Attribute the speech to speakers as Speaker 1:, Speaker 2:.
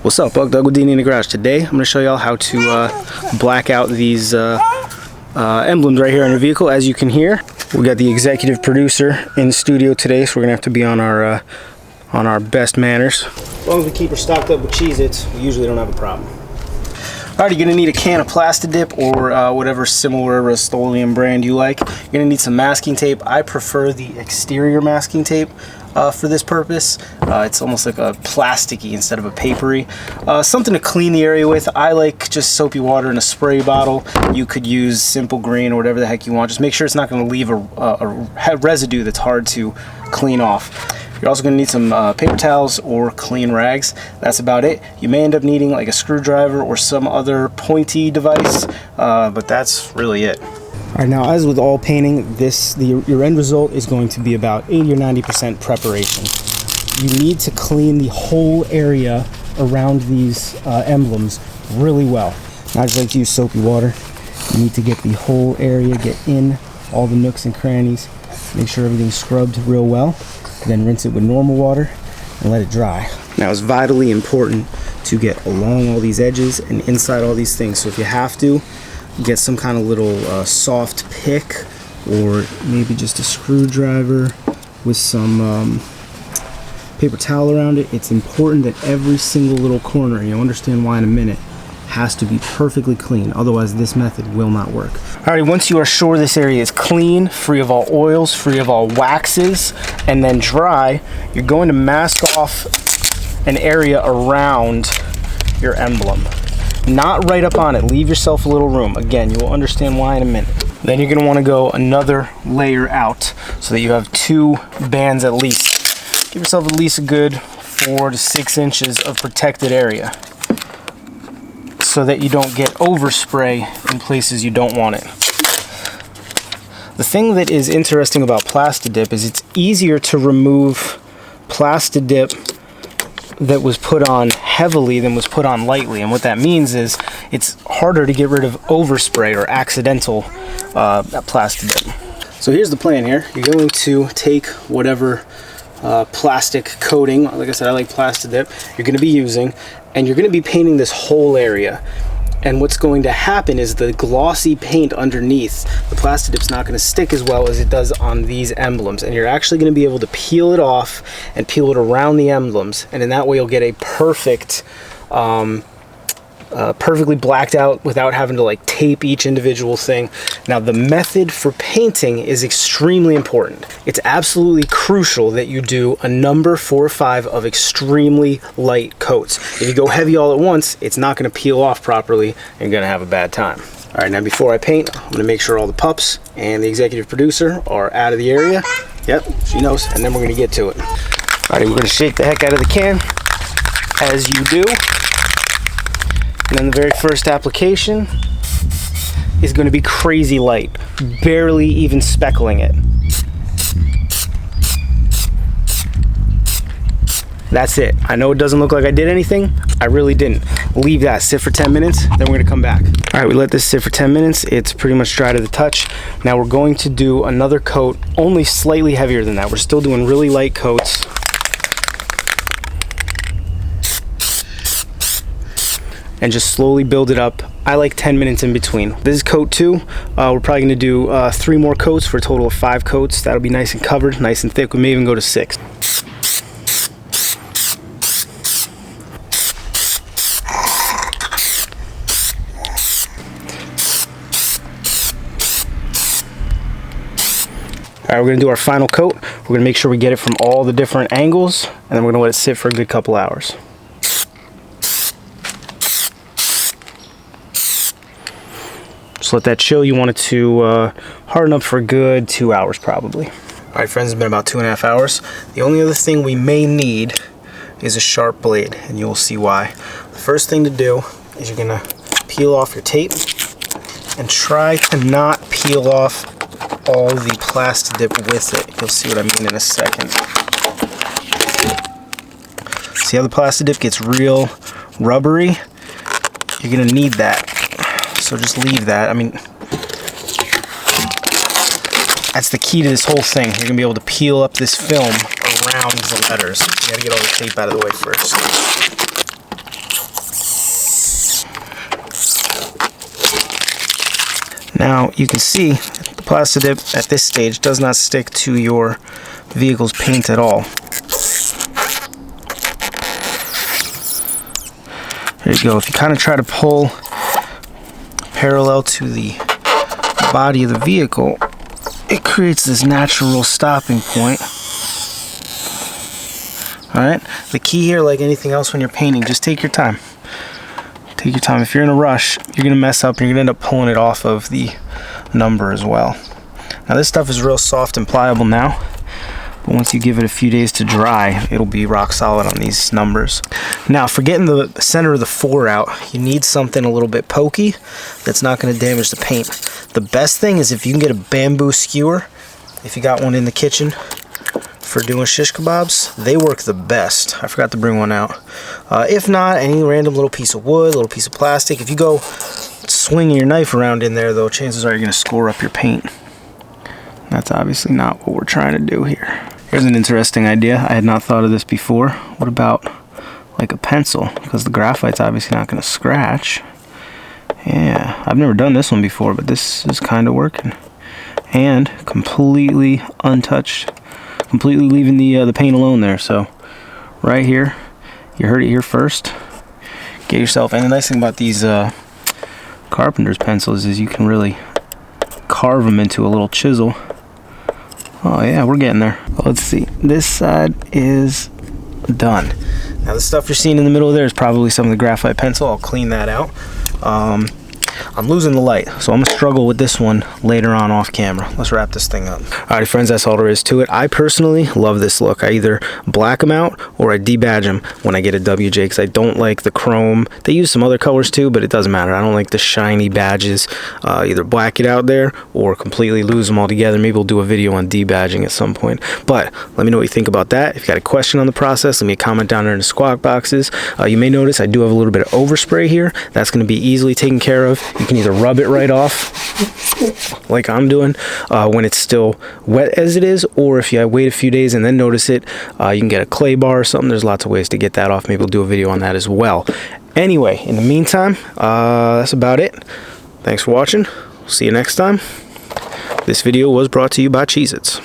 Speaker 1: What's up, Buck Doug with D&E in the Garage. Today I'm going to show y'all how to black out these emblems right here on your vehicle. As you can hear, we got the executive producer in studio today, so we're going to have to be on our best manners. As long as we keep her stocked up with Cheez-Its, we usually don't have a problem. Alright, you're going to need a can of PlastiDip or whatever similar Rust-Oleum brand you like. You're going to need some masking tape. I prefer the exterior masking tape for this purpose. It's almost like a plasticky instead of a papery. Something to clean the area with. I like just soapy water in a spray bottle. You could use Simple Green or whatever the heck you want. Just make sure it's not going to leave a residue that's hard to clean off. You're also going to need some paper towels or clean rags. That's about it. You may end up needing like a screwdriver or some other pointy device, but that's really it. All right, now as with all painting, your end result is going to be about 80 or 90% preparation. You need to clean the whole area around these emblems really well. Not just like to use soapy water. You need to get the whole area, get in all the nooks and crannies, make sure everything's scrubbed real well. Then rinse it with normal water and let it dry. Now it's vitally important to get along all these edges and inside all these things. So if you have to, get some kind of little soft pick or maybe just a screwdriver with some paper towel around it. It's important that every single little corner, and you'll understand why in a minute, has to be perfectly clean. Otherwise this method will not work. Alright, once you are sure this area is clean, free of all oils, free of all waxes, and then dry, you're going to mask off an area around your emblem. Not right up on it. Leave yourself a little room. Again, you will understand why in a minute. Then you're going to want to go another layer out so that you have 2 bands at least. Give yourself at least a good 4 to 6 inches of protected area, so that you don't get overspray in places you don't want it. The thing that is interesting about PlastiDip is it's easier to remove PlastiDip that was put on heavily than was put on lightly. And what that means is it's harder to get rid of overspray or accidental PlastiDip. So here's the plan here. You're going to take whatever plastic coating, like I said, I like PlastiDip, you're going to be using, and you're going to be painting this whole area. And what's going to happen is the glossy paint underneath, the PlastiDip's not going to stick as well as it does on these emblems. And you're actually going to be able to peel it off and peel it around the emblems. And in that way you'll get a perfect, perfectly blacked out without having to like tape each individual thing. Now the method for painting is extremely important. It's absolutely crucial that you do a number 4 or 5 of extremely light coats. If you go heavy all at once, it's not going to peel off properly and you're going to have a bad time. All right, now before I paint, I'm going to make sure all the pups and the executive producer are out of the area. Yep, she knows, and then we're going to get to it. All right, we're going to shake the heck out of the can, as you do. And then the very first application is going to be crazy light, barely even speckling it. That's it. I know it doesn't look like I did anything. I really didn't. Leave that sit for 10 minutes, then we're going to come back. All right, we let this sit for 10 minutes. It's pretty much dry to the touch. Now we're going to do another coat, only slightly heavier than that. We're still doing really light coats. And just slowly build it up. I like 10 minutes in between. This is coat 2. We're probably going to do 3 more coats for a total of 5 coats. That'll be nice and covered, nice and thick. We may even go to 6. All right, we're going to do our final coat. We're going to make sure we get it from all the different angles, and then we're going to let it sit for a good couple hours. Just let that chill. You want it to harden up for a good 2 hours probably. All right, friends, it's been about 2.5 hours. The only other thing we may need is a sharp blade, and you'll see why. The first thing to do is you're gonna peel off your tape and try to not peel off all the PlastiDip with it. You'll see what I mean in a second. See how the PlastiDip gets real rubbery? You're gonna need that. So just leave that. I mean, that's the key to this whole thing. You're gonna be able to peel up this film around the letters. You gotta get all the tape out of the way first. Now you can see the PlastiDip at this stage does not stick to your vehicle's paint at all. There you go. If you kind of try to pull parallel to the body of the vehicle, it creates this natural stopping point. Alright, the key here, like anything else when you're painting, just take your time. Take your time. If you're in a rush, you're going to mess up and you're going to end up pulling it off of the number as well. Now this stuff is real soft and pliable now, but once you give it a few days to dry, it'll be rock solid on these numbers. Now for getting the center of the 4 out, you need something a little bit pokey that's not going to damage the paint. The best thing is if you can get a bamboo skewer, if you got one in the kitchen for doing shish kebabs, they work the best. I forgot to bring one out. If not, any random little piece of wood, little piece of plastic. If you go swinging your knife around in there though, chances are you're going to score up your paint. That's obviously not what we're trying to do here. Here's an interesting idea. I had not thought of this before. What about like a pencil? Because the graphite's obviously not going to scratch. Yeah, I've never done this one before, but this is kind of working. And completely untouched. Completely leaving the paint alone there. So right here, you heard it here first. Get yourself, and the nice thing about these carpenter's pencils is you can really carve them into a little chisel. Oh yeah, we're getting there. Let's see, this side is done. Now the stuff you're seeing in the middle there is probably some of the graphite pencil. I'll clean that out. I'm losing the light, so I'm gonna struggle with this one later on off camera. Let's wrap this thing up. Alrighty friends, that's all there is to it. I personally love this look. I either black them out or I debadge them when I get a WJ, because I don't like the chrome. They use some other colors too, but it doesn't matter. I don't like the shiny badges. Either black it out there or completely lose them altogether. Maybe we'll do a video on debadging at some point. But let me know what you think about that. If you got a question on the process, leave me a comment down there in the squawk boxes. You may notice I do have a little bit of overspray here. That's going to be easily taken care of. You can either rub it right off like I'm doing when it's still wet as it is, or if you wait a few days and then notice it, you can get a clay bar or something. There's lots of ways to get that off. Maybe we'll do a video on that as well. Anyway, in the meantime, that's about it. Thanks for watching. See you next time. This video was brought to you by Cheez-Its.